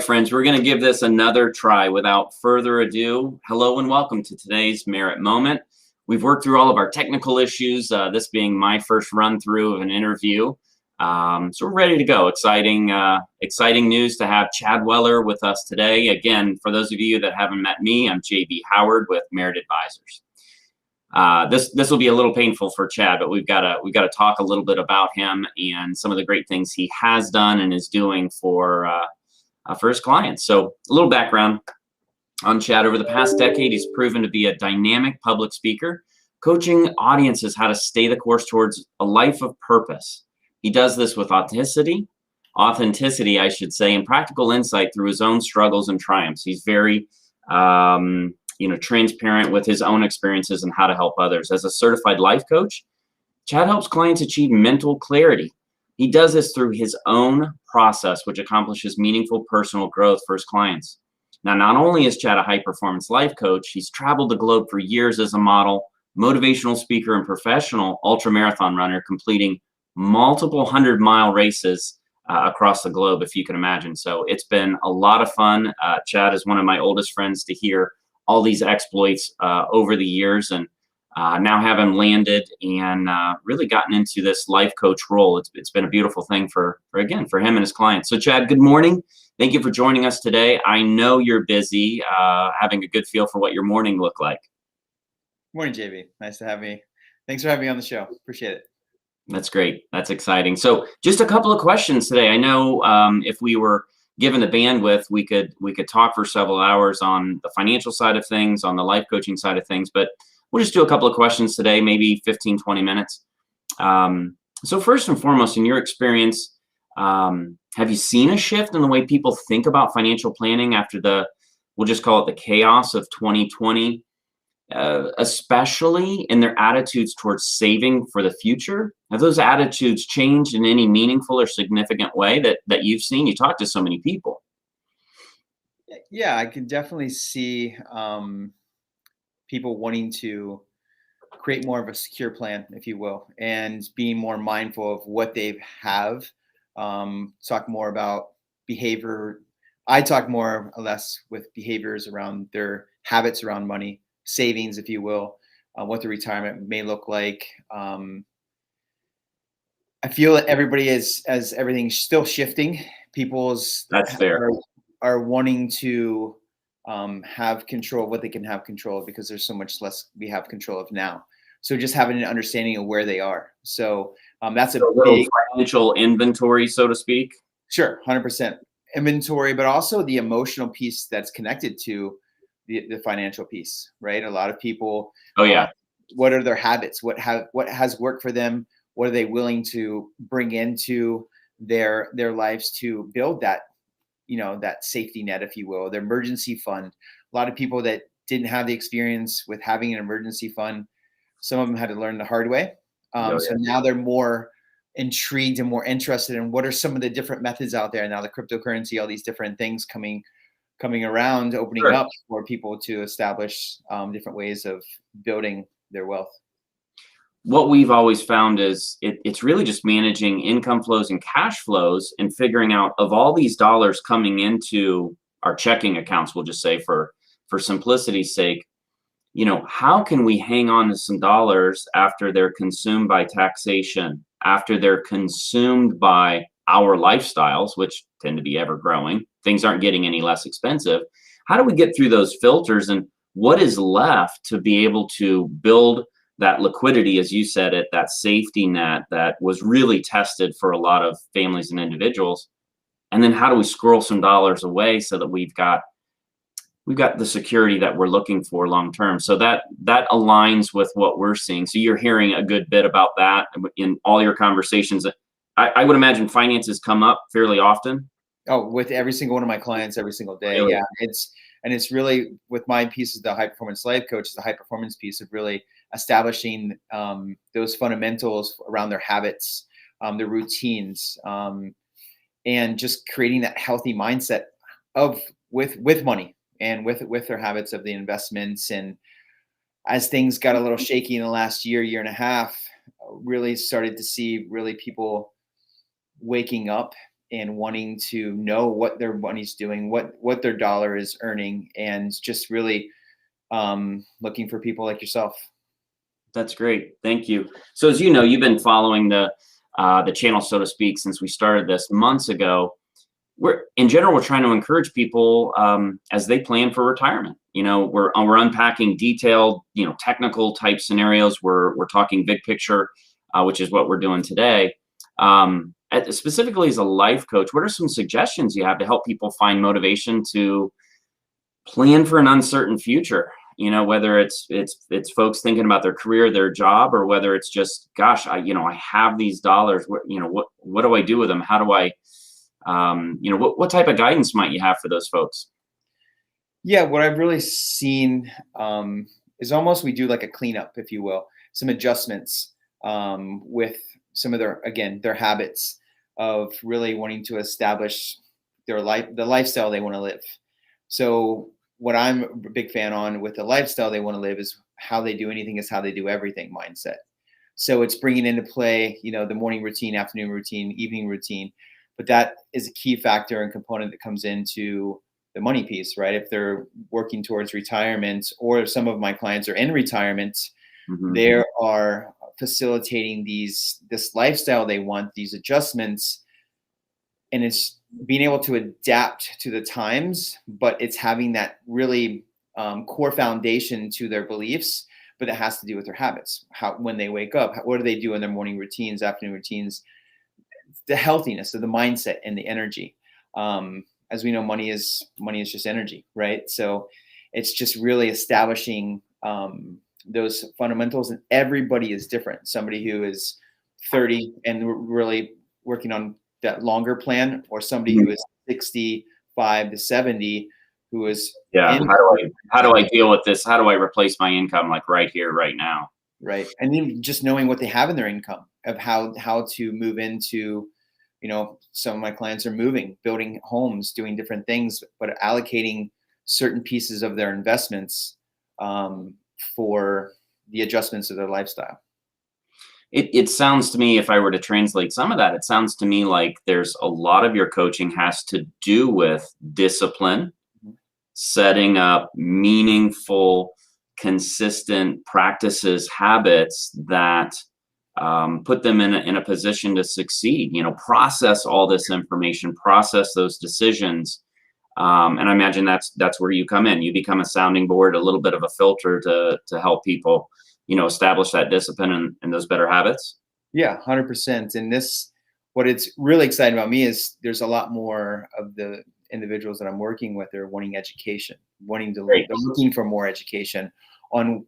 Friends, we're going to give this another try. Without further ado, hello and welcome to today's Merit Moment. We've worked through all of our technical issues, this being my first run through of an interview. So we're ready to go. Exciting news to have Chad Weller with us today. Again, for those of you that haven't met me, I'm JB Howard with Merit Advisors. This will be a little painful for Chad, but we've got to talk a little bit about him and some of the great things he has done and is doing for his clients. So a little background on Chad. Over the past decade, he's proven to be a dynamic public speaker, coaching audiences how to stay the course towards a life of purpose. He does this with authenticity, I should say, and practical insight through his own struggles and triumphs. He's very, transparent with his own experiences and how to help others. As a certified life coach, Chad helps clients achieve mental clarity. He does this through his own process, which accomplishes meaningful personal growth for his clients. Now, not only is Chad a high-performance life coach, he's traveled the globe for years as a model, motivational speaker, and professional ultramarathon runner, completing multiple 100-mile races across the globe, if you can imagine. So it's been a lot of fun. Chad is one of my oldest friends to hear all these exploits over the years, and now have him landed and really gotten into this life coach role. It's been a beautiful thing for him and his clients. So Chad, good morning. Thank you for joining us today. I know you're busy, having a good feel for what your morning looked like. Morning, JB. Nice to have me. Thanks for having me on the show. Appreciate it. That's great. That's exciting. So just a couple of questions today. I know if we were given the bandwidth, we could talk for several hours on the financial side of things, on the life coaching side of things, but we'll just do a couple of questions today, maybe 15, 20 minutes. So first and foremost, in your experience, have you seen a shift in the way people think about financial planning after we'll just call it the chaos of 2020, especially in their attitudes towards saving for the future? Have those attitudes changed in any meaningful or significant way that you've seen? You talk to so many people. Yeah, I can definitely see people wanting to create more of a secure plan, if you will, and being more mindful of what they have. Talk more about behavior. I talk more or less with behaviors around their habits around money, savings, if you will, what the retirement may look like. I feel that everybody as everything's still shifting. That's fair. Are wanting to have control of what they can have control of, because there's so much less we have control of now. So just having an understanding of where they are. So that's a big financial inventory, so to speak. Sure, 100% inventory, but also the emotional piece that's connected to the financial piece, right? A lot of people. Oh yeah. What are their habits? What has worked for them? What are they willing to bring into their lives to build that, that safety net, if you will, their emergency fund? A lot of people that didn't have the experience with having an emergency fund, some of them had to learn the hard way. So now they're more intrigued and more interested in what are some of the different methods out there now, the cryptocurrency, all these different things coming around, opening up for people to establish different ways of building their wealth. What we've always found is it's really just managing income flows and cash flows and figuring out, of all these dollars coming into our checking accounts, we'll just say for simplicity's sake, how can we hang on to some dollars after they're consumed by taxation, after they're consumed by our lifestyles, which tend to be ever growing, things aren't getting any less expensive. How do we get through those filters, and what is left to be able to build that liquidity, as you said it, that safety net that was really tested for a lot of families and individuals? And then how do we squirrel some dollars away so that we've got the security that we're looking for long term? So that aligns with what we're seeing. So you're hearing a good bit about that in all your conversations. I would imagine finances come up fairly often. Oh, with every single one of my clients, every single day. Really? Yeah, it's really, with my piece as the high performance life coach, is the high performance piece of really establishing those fundamentals around their habits, their routines, and just creating that healthy mindset with money and with their habits of the investments. And as things got a little shaky in the last year and a half, really started to see people waking up and wanting to know what their money's doing, what their dollar is earning, and just really looking for people like yourself. That's great. Thank you. So as you know, you've been following the channel, so to speak, since we started this months ago. We're trying to encourage people as they plan for retirement. We're unpacking detailed, technical type scenarios. We're talking big picture, which is what we're doing today. Specifically as a life coach, what are some suggestions you have to help people find motivation to plan for an uncertain future? Whether it's folks thinking about their career, their job, or whether it's just, gosh, I have these dollars. What do I do with them? How do I what type of guidance might you have for those folks? Yeah, what I've really seen is almost we do like a cleanup, if you will, some adjustments with some of their habits of really wanting to establish the lifestyle they want to live. So what I'm a big fan on with the lifestyle they want to live is how they do anything is how they do everything mindset. So it's bringing into play, the morning routine, afternoon routine, evening routine, but that is a key factor and component that comes into the money piece, right? If they're working towards retirement, or if some of my clients are in retirement, they are facilitating this lifestyle they want, these adjustments, and it's being able to adapt to the times, but it's having that really core foundation to their beliefs, but it has to do with their habits. When they wake up, what do they do in their morning routines, afternoon routines, the healthiness of the mindset and the energy. As we know, money is just energy, right? So it's just really establishing those fundamentals, and everybody is different. Somebody who is 30 and really working on that longer plan, or somebody who is 65 to 70 who is how do I deal with this? How do I replace my income, like right here, right now? Right. And even just knowing what they have in their income, of how to move into, some of my clients are moving, building homes, doing different things, but allocating certain pieces of their investments for the adjustments of their lifestyle. It sounds to me, if I were to translate some of that, it sounds to me like there's a lot of your coaching has to do with discipline, setting up meaningful, consistent practices, habits that put them in a position to succeed. Process all this information, process those decisions, and I imagine that's where you come in. You become a sounding board, a little bit of a filter to help people, establish that discipline and those better habits. Yeah, 100%. And what it's really exciting about me is there's a lot more of the individuals that I'm working with are wanting education, they're looking for more education on,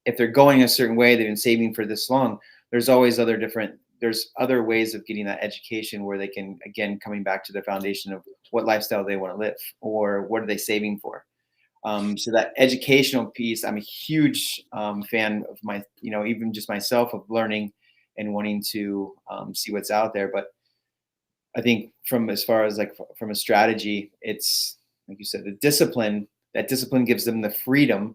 if they're going a certain way, they've been saving for this long. There's other ways of getting that education where they can, again, coming back to the foundation of what lifestyle they want to live, or what are they saving for. So that educational piece, I'm a huge fan of even just myself, of learning and wanting to see what's out there. But I think as far as from a strategy, it's like you said, that discipline gives them the freedom,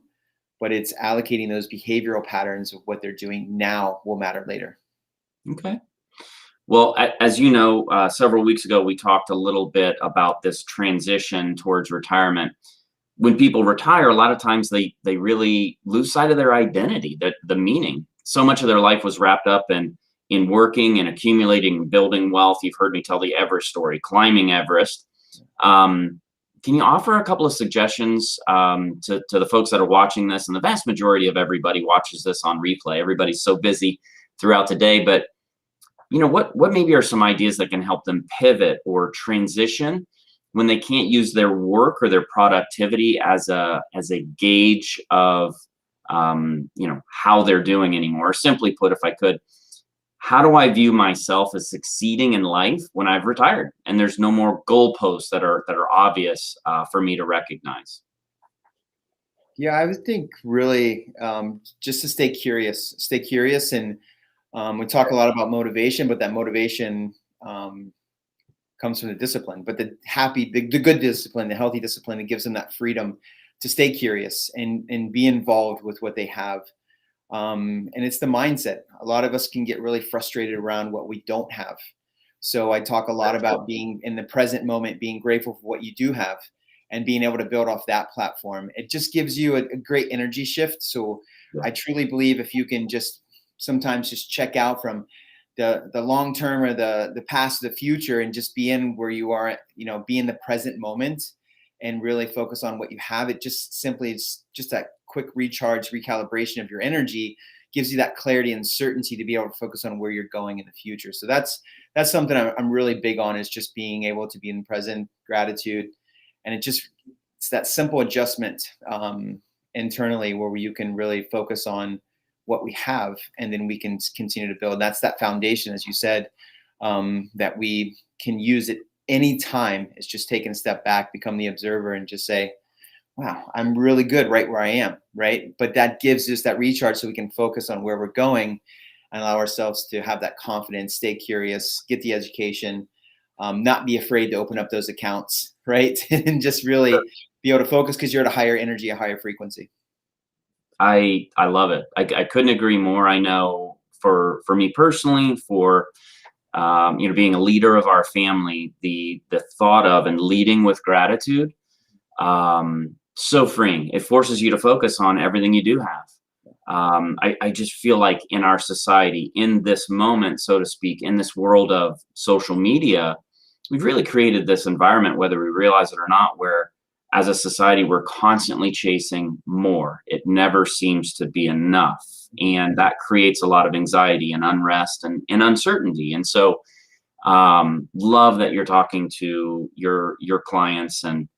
but it's allocating those behavioral patterns of what they're doing now will matter later. Okay. Well, as you know, several weeks ago, we talked a little bit about this transition towards retirement. When people retire, a lot of times they really lose sight of their identity, the meaning. So much of their life was wrapped up in working and accumulating and building wealth. You've heard me tell the Everest story, climbing Everest. Can you offer a couple of suggestions to the folks that are watching this? And the vast majority of everybody watches this on replay. Everybody's so busy throughout the day, but what maybe are some ideas that can help them pivot or transition when they can't use their work or their productivity as a gauge of how they're doing anymore? Or simply put, if I could, how do I view myself as succeeding in life when I've retired and there's no more goalposts that are obvious for me to recognize? Yeah, I would think really just to stay curious, and we talk a lot about motivation, but that motivation comes from the discipline, but the good discipline, the healthy discipline, that gives them that freedom to stay curious and be involved with what they have. And it's the mindset. A lot of us can get really frustrated around what we don't have, So I talk a lot about being in the present moment, being grateful for what you do have, and being able to build off that platform. It just gives you a great energy shift. So Yeah. I truly believe if you can just sometimes just check out from the long term or the past to the future and just be in where you are, be in the present moment and really focus on what you have. It just simply is just that quick recharge, recalibration of your energy gives you that clarity and certainty to be able to focus on where you're going in the future. So that's something I'm really big on, is just being able to be in the present, gratitude. And it's that simple adjustment internally where you can really focus on what we have, and then we can continue to build. That's that foundation, as you said, that we can use at any time. It's just taking a step back, become the observer, and just say, wow, I'm really good right where I am, right? But that gives us that recharge so we can focus on where we're going and allow ourselves to have that confidence, stay curious, get the education, not be afraid to open up those accounts, right? And just really be able to focus, because you're at a higher energy, a higher frequency. I love it. I couldn't agree more. I know for me personally, for being a leader of our family, the thought of and leading with gratitude, so freeing. It forces you to focus on everything you do have. I just feel like in our society, in this moment, so to speak, in this world of social media, we've really created this environment, whether we realize it or not, where as a society, we're constantly chasing more. It never seems to be enough. And that creates a lot of anxiety and unrest and uncertainty. And so love that you're talking to your clients and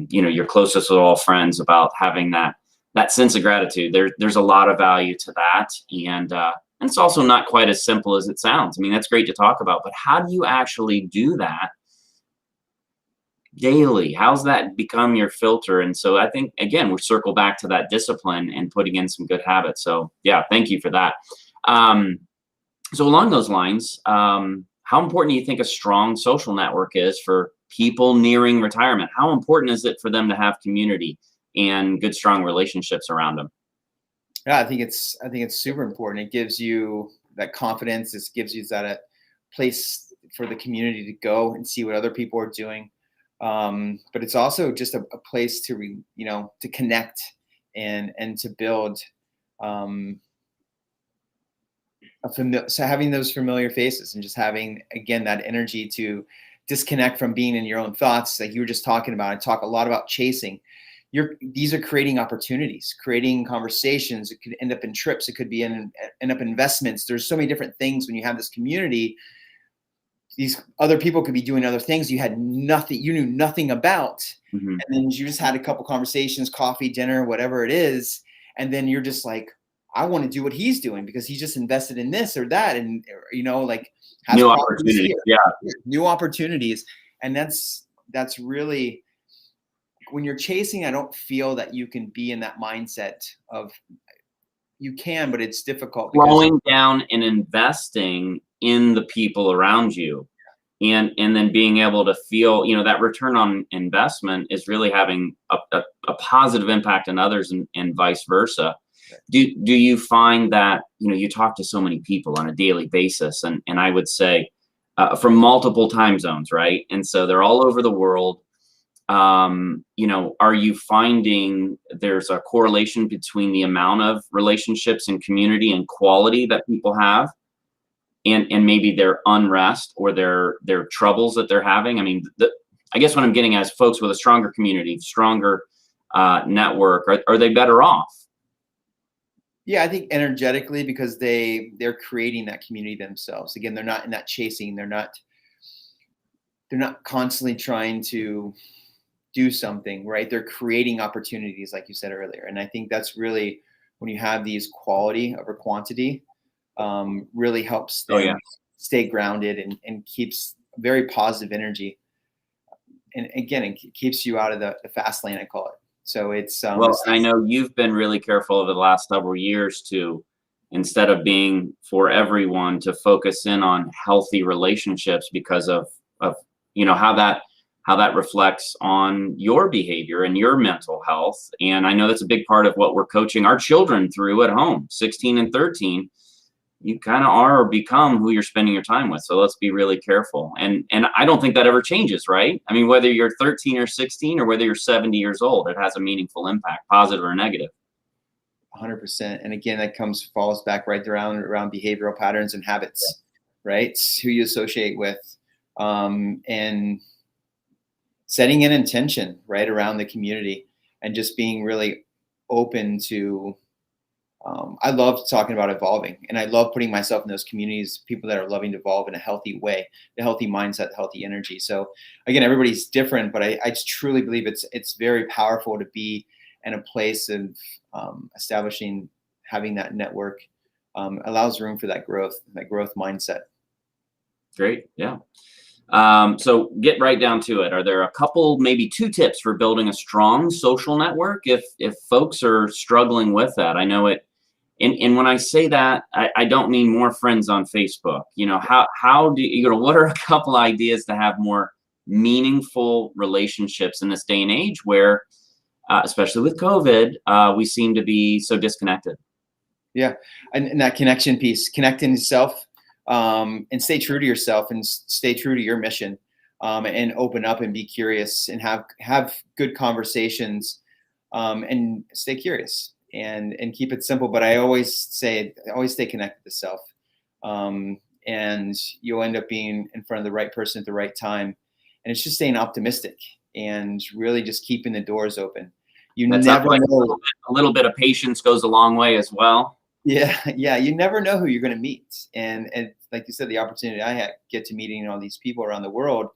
your closest of all friends about having that sense of gratitude. There's a lot of value to that. And it's also not quite as simple as it sounds. I mean, that's great to talk about, but how do you actually do that daily? How's that become your filter? And so I think, again, we circle back to that discipline and putting in some good habits. So yeah, thank you for that. So along those lines, how important do you think a strong social network is for people nearing retirement? How important is it for them to have community and good, strong relationships around them? Yeah, I think it's super important. It gives you that confidence. It gives you that place for the community to go and see what other people are doing. But it's also just a place to to connect and to build so having those familiar faces and just having, again, that energy to disconnect from being in your own thoughts, like you were just talking about. I talk a lot about chasing. These are creating opportunities, creating conversations. It could end up in trips. It could be end up in investments. There's so many different things when you have this community. These other people could be doing other things you knew nothing about. Mm-hmm. And then you just had a couple conversations, coffee, dinner, whatever it is. And then you're just like, I want to do what he's doing because he just invested in this or that. And, has new opportunities. Yeah. New opportunities. And that's really, when you're chasing, I don't feel that you can be in that mindset of, you can, but it's difficult. Slowing down and investing in the people around you, and then being able to feel, that return on investment is really having a positive impact on others, and vice versa. Do you find that, you talk to so many people on a daily basis, and I would say from multiple time zones, right? And so they're all over the world. Are you finding there's a correlation between the amount of relationships and community and quality that people have and maybe their unrest or their troubles that they're having? I mean, I guess what I'm getting at is folks with a stronger community, stronger network, are they better off? Yeah, I think energetically, because they're creating that community themselves. Again, they're not in that chasing. They're not constantly trying to do something, right? They're creating opportunities, like you said earlier. And I think that's really, when you have these quality over quantity, really helps them stay grounded and keeps very positive energy. And again, it keeps you out of the fast lane, I call it. So it's well, I know you've been really careful over the last several years to, instead of being for everyone, to focus in on healthy relationships because of how that reflects on your behavior and your mental health. And I know that's a big part of what we're coaching our children through at home, 16 and 13. you kind of are or become who you're spending your time with. So let's be really careful. And I don't think that ever changes, right? I mean, whether you're 13 or 16 or whether you're 70 years old, it has a meaningful impact, positive or negative. 100%. And again, that falls back right around behavioral patterns and habits, right? It's who you associate with, and setting an intention right around the community, and just being really open to. I love talking about evolving, and I love putting myself in those communities, people that are loving to evolve in a healthy way, the healthy mindset, the healthy energy. So again, everybody's different, but I just truly believe it's very powerful to be in a place of establishing, having that network, allows room for that growth mindset. Great. Yeah. So get right down to it. Are there a couple, maybe 2 tips for building a strong social network if folks are struggling with that? I know it. And when I say that, I don't mean more friends on Facebook. You know, how do you know, what are a couple ideas to have more meaningful relationships in this day and age where, especially with COVID, we seem to be so disconnected? Yeah. And that connection piece, connecting yourself, and stay true to yourself, and stay true to your mission, and open up and be curious, and have good conversations, and stay curious, and keep it simple. But I always stay connected to self, and you'll end up being in front of the right person at the right time. And it's just staying optimistic and really just keeping the doors open. You That's never like know. a little bit of patience goes a long way as well. Yeah, yeah. You never know who you're going to meet, and like you said, the opportunity I get to meeting all these people around the world,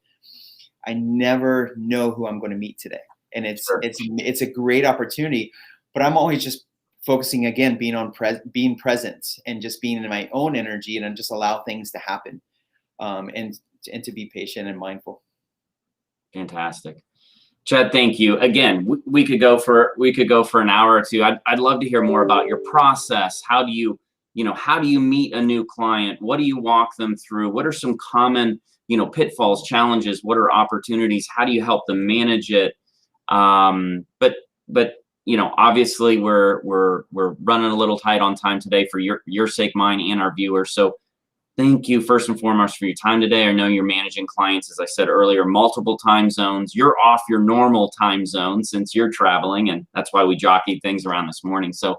I never know who I'm going to meet today, and Sure. it's a great opportunity. But I'm always just focusing, again, being present, and just being in my own energy, and just allow things to happen, and to be patient and mindful. Fantastic. Chad, thank you. Again, we could go for an hour or two. I'd love to hear more about your process. How do you meet a new client? What do you walk them through? What are some common, pitfalls, challenges? What are opportunities? How do you help them manage it? But obviously we're running a little tight on time today for your sake, mine, and our viewers. So thank you first and foremost for your time today. I know you're managing clients, as I said earlier, multiple time zones. You're off your normal time zone since you're traveling, and that's why we jockeyed things around this morning. So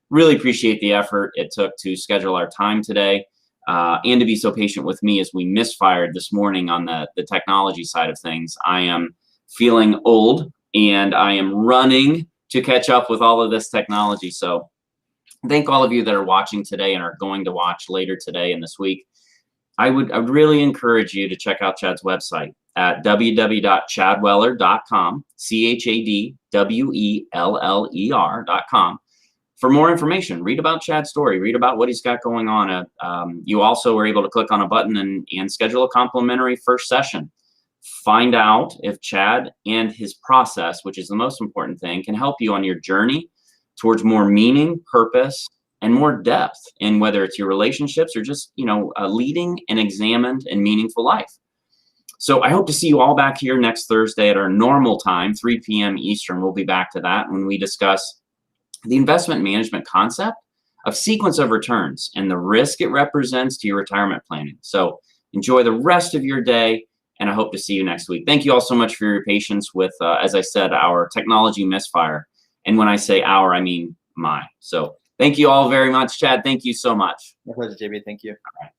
really appreciate the effort it took to schedule our time today, and to be so patient with me as we misfired this morning on the technology side of things. I am feeling old, and I am running to catch up with all of this technology. So thank all of you that are watching today and are going to watch later today and this week. I would really encourage you to check out Chad's website at www.chadweller.com, CHADWELLER.com. For more information, read about Chad's story, read about what he's got going on. You also are able to click on a button and schedule a complimentary first session. Find out if Chad and his process, which is the most important thing, can help you on your journey towards more meaning, purpose, and more depth in whether it's your relationships or just, leading an examined and meaningful life. So I hope to see you all back here next Thursday at our normal time, 3 p.m. Eastern. We'll be back to that when we discuss the investment management concept of sequence of returns and the risk it represents to your retirement planning. So enjoy the rest of your day, and I hope to see you next week. Thank you all so much for your patience with, as I said, our technology misfire. And when I say our, I mean my. So thank you all very much. Chad, thank you so much. My pleasure, JB. Thank you. All right.